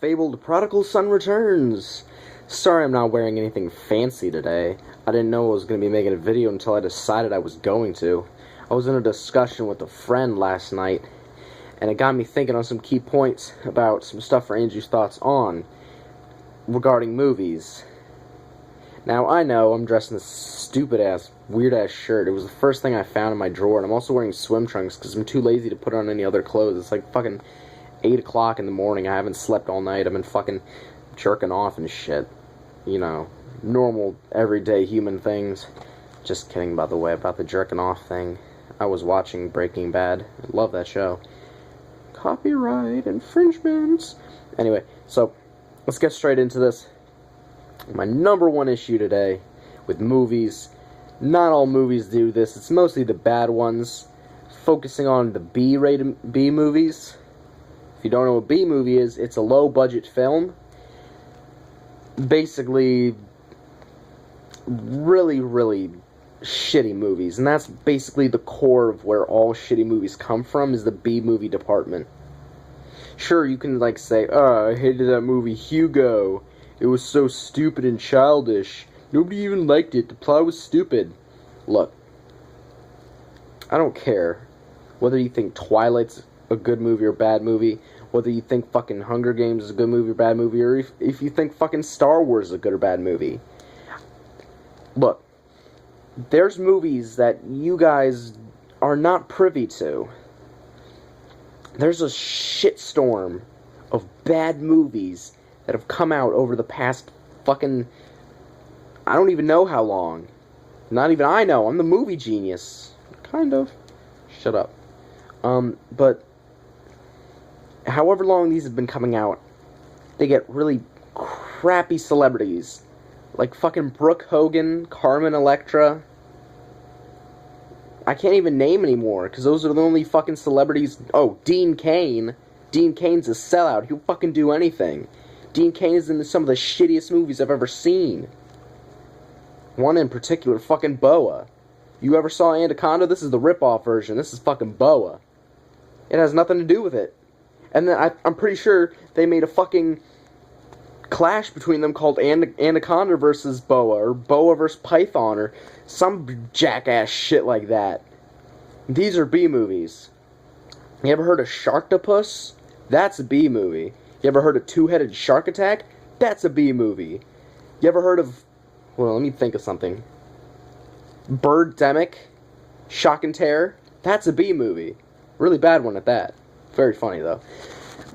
fabled Prodigal Son returns. Sorry I'm not wearing anything fancy today. I didn't know I was going to be making a video until I decided I was going to. I was in a discussion with a friend last night, and it got me thinking on some key points about some stuff for Andrew's thoughts on regarding movies. Now, I know I'm dressed in this stupid-ass, weird-ass shirt. It was the first thing I found in my drawer, and I'm also wearing swim trunks because I'm too lazy to put on any other clothes. It's like fucking 8 o'clock in the morning. I haven't slept all night. I've been fucking jerking off and shit. You know, normal, everyday human things. Just kidding, by the way, about the jerking off thing. I was watching Breaking Bad. I love that show. Copyright infringements. Anyway, so let's get straight into this. My number one issue today with movies. Not all movies do this. It's mostly the bad ones. Focusing on the B-rated B movies. If you don't know what B movie is, it's a low-budget film. Basically, really, really shitty movies. And that's basically the core of where all shitty movies come from, is the B movie department. Sure, you can, like, say, oh, I hated that movie Hugo. It was so stupid and childish. Nobody even liked it. The plot was stupid. Look, I don't care whether you think Twilight's a good movie or bad movie, whether you think fucking Hunger Games is a good movie or bad movie, or if you think fucking Star Wars is a good or bad movie. Look, there's movies that you guys are not privy to. There's a shitstorm of bad movies that have come out over the past fucking, I don't even know how long. Not even I know. I'm the movie genius. Kind of. Shut up. But however long these have been coming out, they get really crappy celebrities. Like fucking Brooke Hogan, Carmen Electra. I can't even name anymore, because those are the only fucking celebrities. Oh, Dean Cain. Dean Cain's a sellout. He'll fucking do anything. Dean Cain is in some of the shittiest movies I've ever seen. One in particular, fucking Boa. You ever saw Anaconda? This is the rip-off version. This is fucking Boa. It has nothing to do with it. And then I'm pretty sure they made a fucking clash between them called Anaconda versus Boa, or Boa versus Python, or some jackass shit like that. These are B movies. You ever heard of Sharktopus? That's a B movie. You ever heard of Two-Headed Shark Attack? That's a B movie. You ever heard of, well, let me think of something. Birdemic? Shock and Terror? That's a B movie. Really bad one at that. Very funny, though.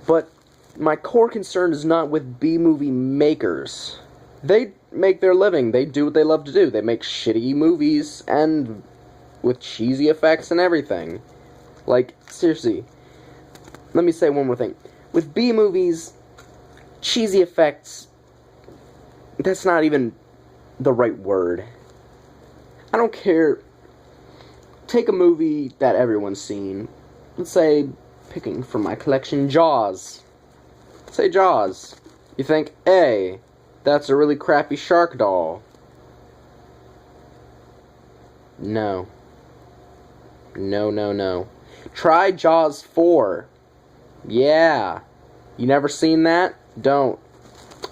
But my core concern is not with B movie makers. They make their living. They do what they love to do. They make shitty movies, and with cheesy effects and everything. Like, seriously. Let me say one more thing. With B movies, cheesy effects, that's not even the right word. I don't care. Take a movie that everyone's seen. Let's say, picking from my collection, Jaws. Say Jaws. You think, hey, that's a really crappy shark doll. No. No, no, no. Try Jaws 4. Yeah. You never seen that? Don't.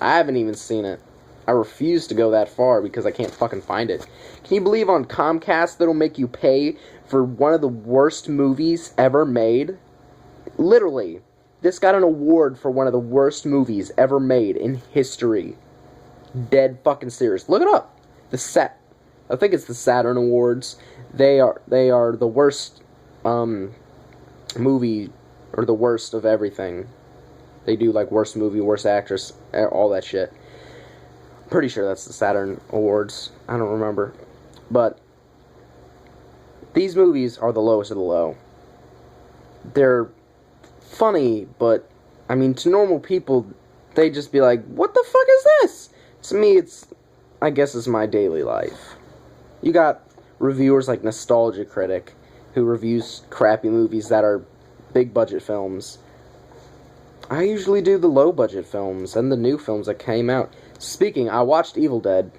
I haven't even seen it. I refuse to go that far because I can't fucking find it. Can you believe on Comcast that'll make you pay for one of the worst movies ever made? Literally. This got an award for one of the worst movies ever made in history. Dead fucking serious. Look it up. I think it's the Saturn Awards. They are the worst movie, or the worst of everything. They do like worst movie, worst actress, all that shit. I'm pretty sure that's the Saturn Awards. I don't remember. But these movies are the lowest of the low. They're funny, but I mean, to normal people, they just be like, what the fuck is this? To me, I guess it's my daily life. You got reviewers like Nostalgia Critic, who reviews crappy movies that are big budget films. I usually do the low budget films and the new films that came out. Speaking, I watched Evil Dead.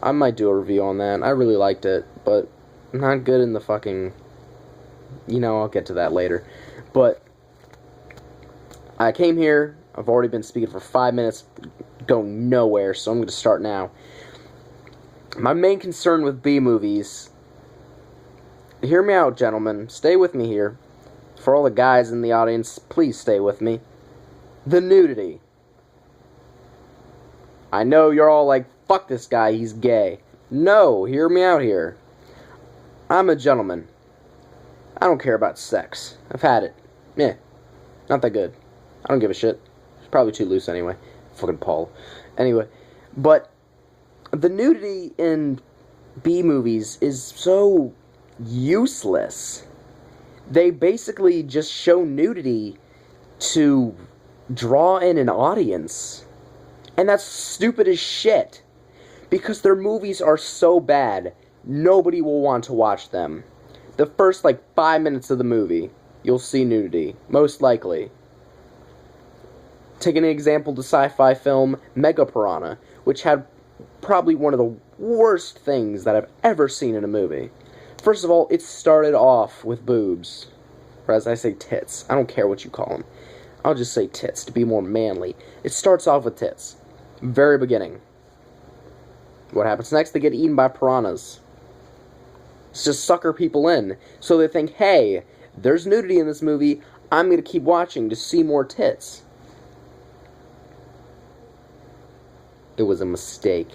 I might do a review on that. I really liked it, but not good in the fucking... You know, I'll get to that later. But I came here I've already been speaking for 5 minutes, going nowhere, so I'm going to start now. My main concern with B-movies... Hear me out, gentlemen. Stay with me here. For all the guys in the audience, please stay with me. The nudity. I know you're all like, fuck this guy, he's gay. No, hear me out here. I'm a gentleman. I don't care about sex. I've had it. Not that good. I don't give a shit. It's probably too loose anyway. Fucking Paul. Anyway, but the nudity in B-movies is so useless. They basically just show nudity to draw in an audience. And that's stupid as shit. Because their movies are so bad, nobody will want to watch them. The first, 5 minutes of the movie, you'll see nudity. Most likely. Take an example, the sci-fi film Mega Piranha, which had probably one of the worst things that I've ever seen in a movie. First of all, it started off with boobs. Or as I say, tits. I don't care what you call them. I'll just say tits, to be more manly. It starts off with tits. Very beginning. What happens next? They get eaten by piranhas. It's just sucker people in. So they think, hey, there's nudity in this movie. I'm going to keep watching to see more tits. It was a mistake.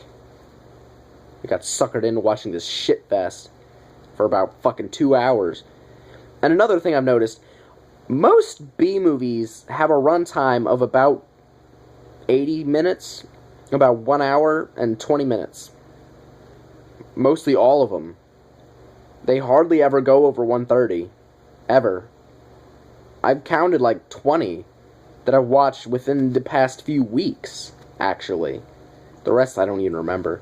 I got suckered into watching this shit fest for about fucking 2 hours. And another thing I've noticed, most B-movies have a runtime of about 80 minutes, about 1 hour and 20 minutes. Mostly all of them. They hardly ever go over 130. Ever. I've counted 20 that I've watched within the past few weeks, actually. The rest I don't even remember.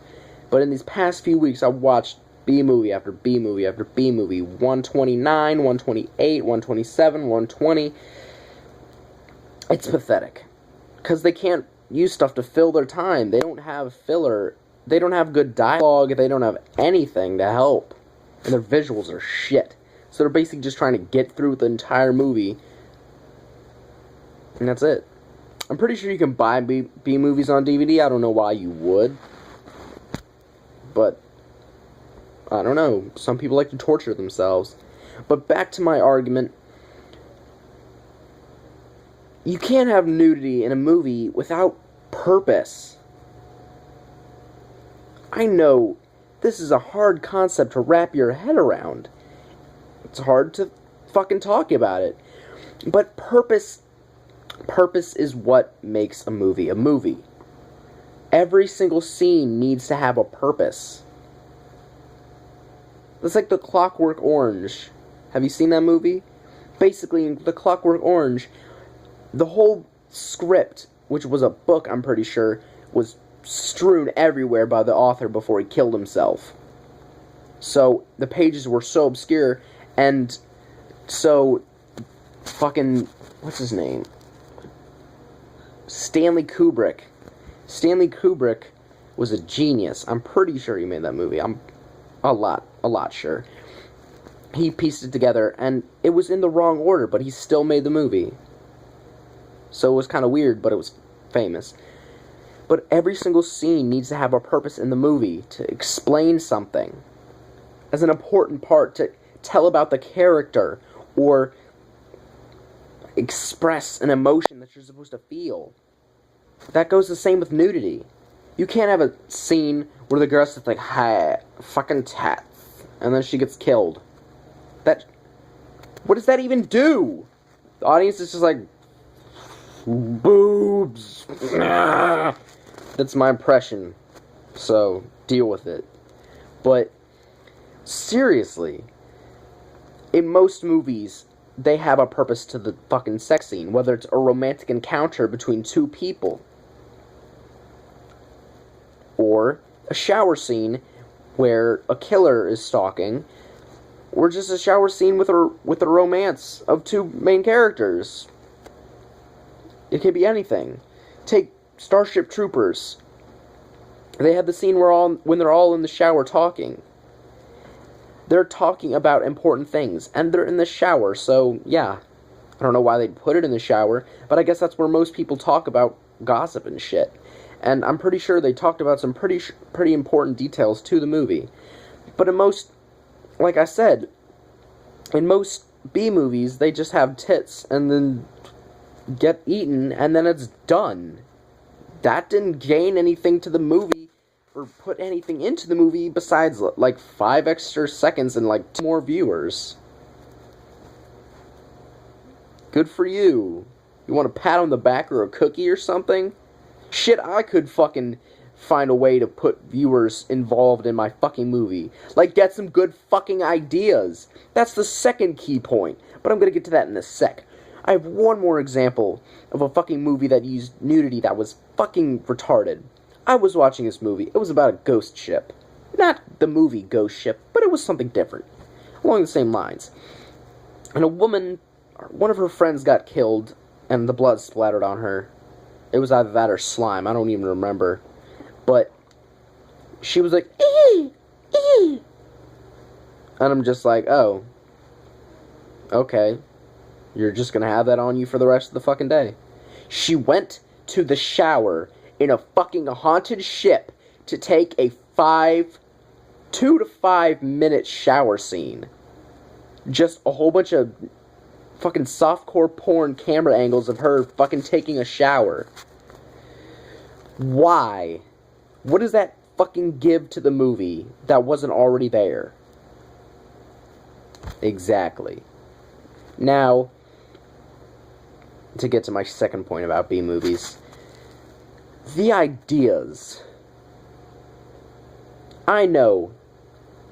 But in these past few weeks, I've watched B-movie after B-movie after B-movie. 129, 128, 127, 120. It's pathetic. Because they can't use stuff to fill their time. They don't have filler. They don't have good dialogue. They don't have anything to help. And their visuals are shit. So they're basically just trying to get through the entire movie. And that's it. I'm pretty sure you can buy B-movies on DVD. I don't know why you would. But I don't know. Some people like to torture themselves. But back to my argument. You can't have nudity in a movie without purpose. I know this is a hard concept to wrap your head around. It's hard to fucking talk about it. But purpose is what makes a movie a movie. Every single scene needs to have a purpose. It's like The Clockwork Orange. Have you seen that movie? Basically, in The Clockwork Orange, the whole script, which was a book, I'm pretty sure, was strewn everywhere by the author before he killed himself. So, the pages were so obscure, and so, fucking, what's his name? Stanley Kubrick. Stanley Kubrick was a genius. I'm pretty sure he made that movie. I'm a lot sure. He pieced it together, and it was in the wrong order, but he still made the movie. So it was kind of weird, but it was famous. But every single scene needs to have a purpose in the movie, to explain something. As an important part, to tell about the character, or express an emotion that you're supposed to feel. That goes the same with nudity. You can't have a scene where the girl's just like, hi, fucking tats, and then she gets killed. What does that even do? The audience is just like, boobs. That's my impression. So, deal with it. But, seriously, in most movies, they have a purpose to the fucking sex scene, whether it's a romantic encounter between two people, or a shower scene where a killer is stalking, or just a shower scene with a romance of two main characters. It can be anything. Take Starship Troopers. They have the scene when they're all in the shower talking. They're talking about important things, and they're in the shower, so, yeah. I don't know why they'd put it in the shower, but I guess that's where most people talk about gossip and shit. And I'm pretty sure they talked about some pretty important details to the movie. But in most, like I said, in most B movies, they just have tits and then get eaten and then it's done. That didn't gain anything to the movie or put anything into the movie besides like 5 extra seconds and like 2 more viewers. Good for you. You want a pat on the back or a cookie or something? Shit, I could fucking find a way to put viewers involved in my fucking movie. Like, get some good fucking ideas. That's the second key point. But I'm gonna get to that in a sec. I have one more example of a fucking movie that used nudity that was fucking retarded. I was watching this movie. It was about a ghost ship. Not the movie Ghost Ship, but it was something different. Along the same lines. And a woman, one of her friends got killed, and the blood splattered on her. It was either that or slime. I don't even remember. But she was like, ee, ee. And I'm just like, oh. Okay. You're just gonna have that on you for the rest of the fucking day. She went to the shower in a fucking haunted ship to take a 2 to 5 minute shower scene. Just a whole bunch of fucking softcore porn camera angles of her fucking taking a shower. Why? What does that fucking give to the movie that wasn't already there? Exactly. Now, to get to my second point about B-movies, the ideas. I know,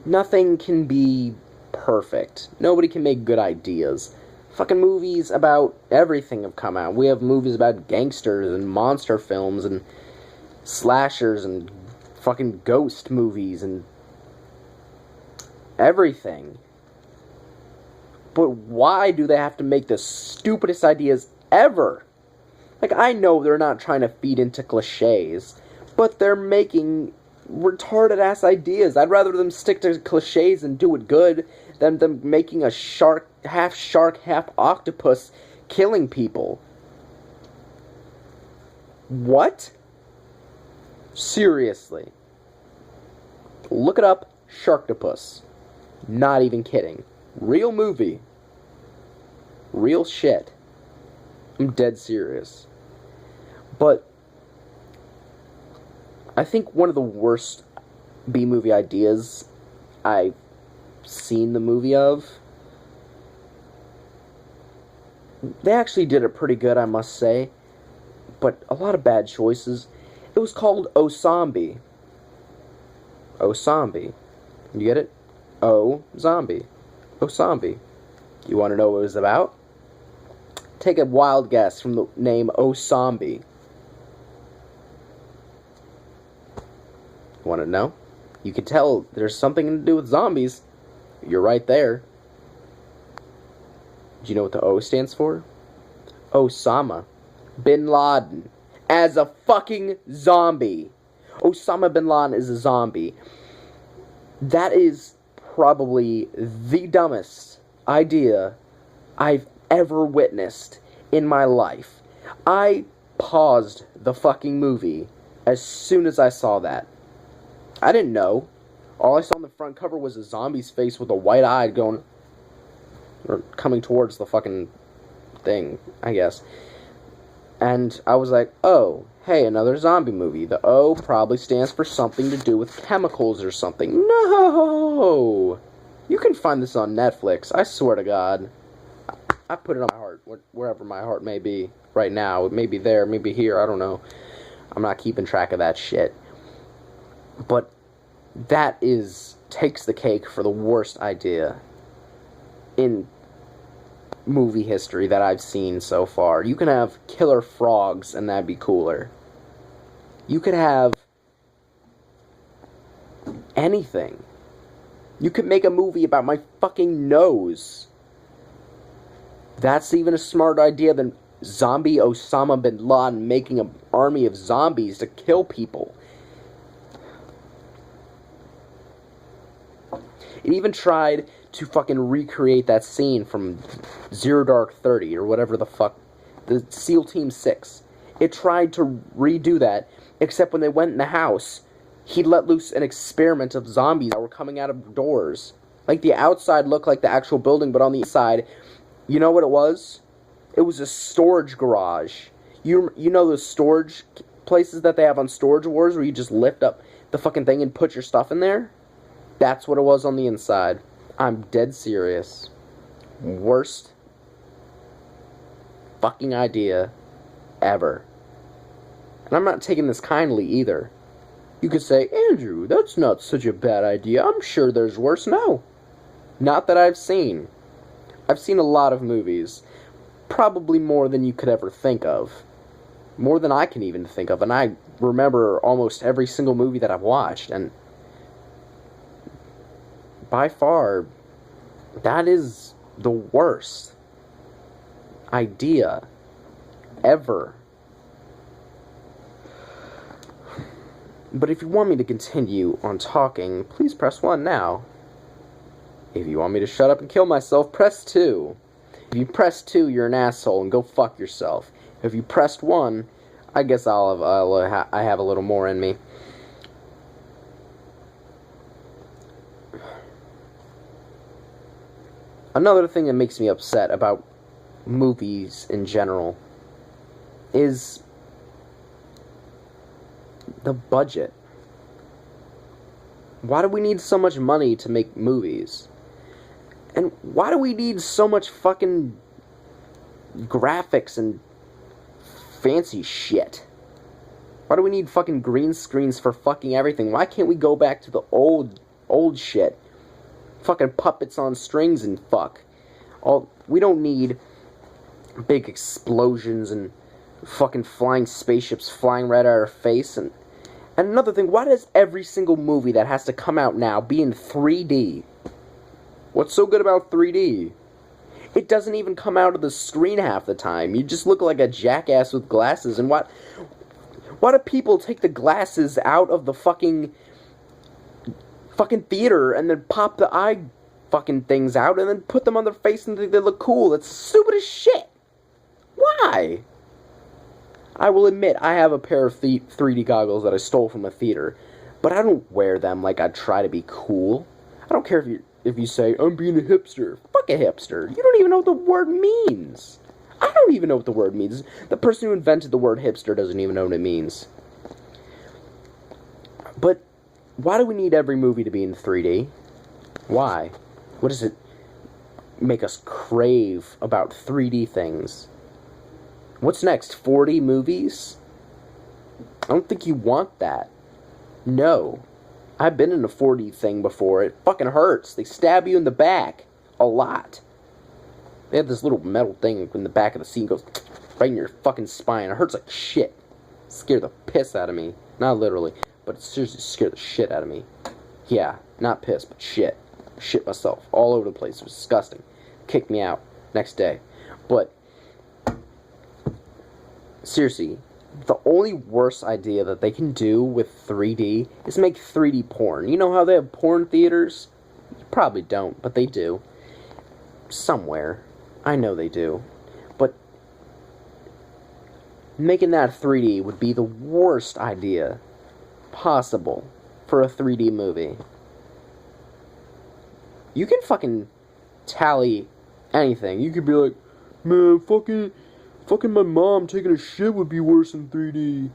nothing can be perfect. Nobody can make good ideas. Fucking movies about everything have come out. We have movies about gangsters and monster films and slashers and fucking ghost movies and everything. But why do they have to make the stupidest ideas ever? Like, I know they're not trying to feed into cliches, but they're making retarded-ass ideas. I'd rather them stick to cliches and do it good than them making a shark, half octopus killing people. What? Seriously. Look it up, Sharktopus. Not even kidding. Real movie. Real shit. I'm dead serious. But I think one of the worst B-movie ideas I've seen the movie of, they actually did it pretty good, I must say, but a lot of bad choices. It was called O-Zombie. O-Zombie. You get it? O-Zombie. O-Zombie. You want to know what it was about? Take a wild guess from the name O-Zombie. Want to know? You can tell there's something to do with zombies. You're right there. Do you know what the O stands for? Osama Bin Laden. As a fucking zombie. Osama Bin Laden is a zombie. That is probably the dumbest idea I've ever witnessed in my life. I paused the fucking movie as soon as I saw that. I didn't know. All I saw on the front cover was a zombie's face with a white eye going, or coming towards the fucking thing, I guess. And I was like, oh, hey, another zombie movie. The O probably stands for something to do with chemicals or something. No! You can find this on Netflix, I swear to God. I put it on my heart, wherever my heart may be right now. It may be there, maybe here, I don't know. I'm not keeping track of that shit. But that takes the cake for the worst idea in movie history that I've seen so far. You can have killer frogs and that'd be cooler. You could have anything. You could make a movie about my fucking nose. That's even a smarter idea than zombie Osama Bin Laden making an army of zombies to kill people. It even tried to fucking recreate that scene from Zero Dark 30 or whatever the fuck, the SEAL Team 6. It tried to redo that, except when they went in the house, he let loose an experiment of zombies that were coming out of doors. Like, the outside looked like the actual building, but on the inside, you know what it was? It was a storage garage. You know those storage places that they have on Storage Wars where you just lift up the fucking thing and put your stuff in there? That's what it was on the inside. I'm dead serious. Worst fucking idea ever. And I'm not taking this kindly either. You could say, Andrew, that's not such a bad idea. I'm sure there's worse. No. Not that I've seen. I've seen a lot of movies. Probably more than you could ever think of. More than I can even think of. And I remember almost every single movie that I've watched. And by far, that is the worst idea ever. But if you want me to continue on talking, please press 1 now. If you want me to shut up and kill myself, press 2. If you press 2, you're an asshole and go fuck yourself. If you pressed 1, I guess I have a little more in me. Another thing that makes me upset about movies in general is the budget. Why do we need so much money to make movies? And why do we need so much fucking graphics and fancy shit? Why do we need fucking green screens for fucking everything? Why can't we go back to the old shit? Fucking puppets on strings and fuck. We don't need big explosions and fucking flying spaceships flying right at our face. And another thing, why does every single movie that has to come out now be in 3D? What's so good about 3D? It doesn't even come out of the screen half the time. You just look like a jackass with glasses. And why do people take the glasses out of the fucking theater and then pop the eye fucking things out and then put them on their face and think they look cool? That's stupid as shit. Why? I will admit, I have a pair of 3D goggles that I stole from a theater, but I don't wear them like I try to be cool. I don't care if you say, I'm being a hipster. Fuck a hipster. You don't even know what the word means. I don't even know what the word means. The person who invented the word hipster doesn't even know what it means. But why do we need every movie to be in 3D? Why? What does it make us crave about 3D things? What's next? 4D movies? I don't think you want that. No. I've been in a 4D thing before. It fucking hurts. They stab you in the back. A lot. They have this little metal thing in the back of the seat. Goes right in your fucking spine. It hurts like shit. It scared the piss out of me. Not literally. But it seriously scared the shit out of me. Yeah. Not piss, but shit. Shit myself. All over the place. It was disgusting. Kicked me out. Next day. But seriously, the only worst idea that they can do with 3D is make 3D porn. You know how they have porn theaters? You probably don't, but they do. Somewhere. I know they do. But making that 3D would be the worst idea possible for a 3D movie. You can fucking tally anything. You could be like, man, fucking my mom taking a shit would be worse than 3D.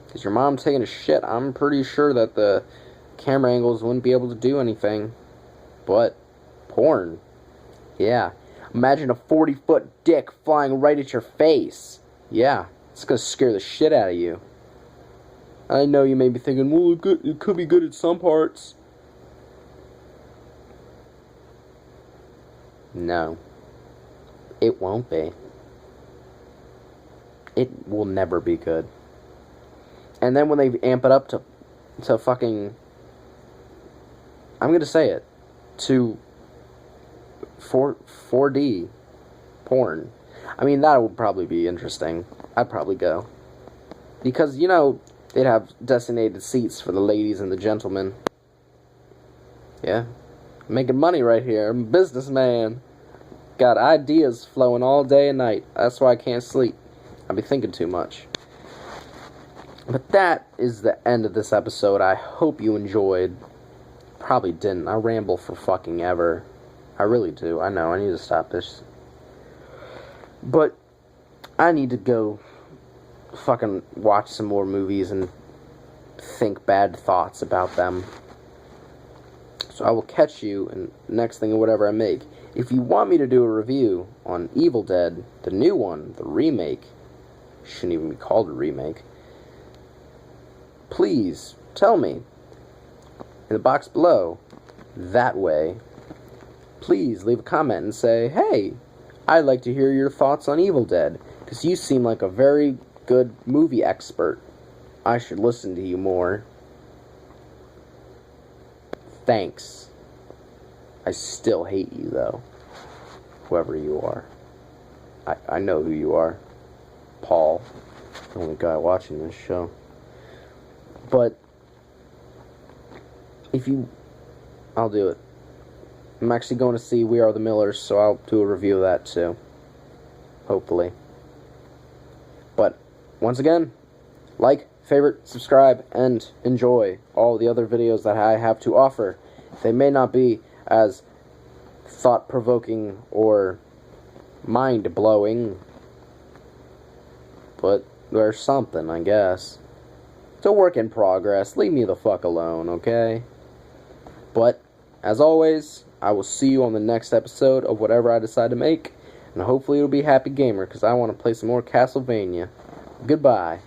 Because your mom taking a shit, I'm pretty sure that the camera angles wouldn't be able to do anything. But porn. Yeah. Imagine a 40-foot dick flying right at your face. Yeah. It's gonna scare the shit out of you. I know you may be thinking, well, it could be good at some parts. No. It won't be. It will never be good. And then when they amp it up to fucking, I'm gonna say it, to 4D porn. I mean, that would probably be interesting. I'd probably go. Because, you know, they'd have designated seats for the ladies and the gentlemen. Yeah, making money right here. I'm a businessman. Got ideas flowing all day and night. That's why I can't sleep. I be thinking too much. But that is the end of this episode. I hope you enjoyed. Probably didn't. I ramble for fucking ever. I really do. I know. I need to stop this. But I need to go fucking watch some more movies and think bad thoughts about them. So I will catch you in the next thing or whatever I make. If you want me to do a review on Evil Dead, the new one, the remake, shouldn't even be called a remake, please tell me in the box below. That way, please leave a comment and say, hey, I'd like to hear your thoughts on Evil Dead, because you seem like a very good movie expert. I should listen to you more. Thanks. I still hate you, though. Whoever you are. I know who you are. Paul. The only guy watching this show. But I'll do it. I'm actually going to see We Are the Millers, so I'll do a review of that too. Hopefully. But, once again, like, favorite, subscribe, and enjoy all the other videos that I have to offer. They may not be as thought-provoking or mind-blowing, but there's something, I guess. It's a work in progress. Leave me the fuck alone, okay? But, as always, I will see you on the next episode of whatever I decide to make. And hopefully it'll be Happy Gamer, because I want to play some more Castlevania. Goodbye.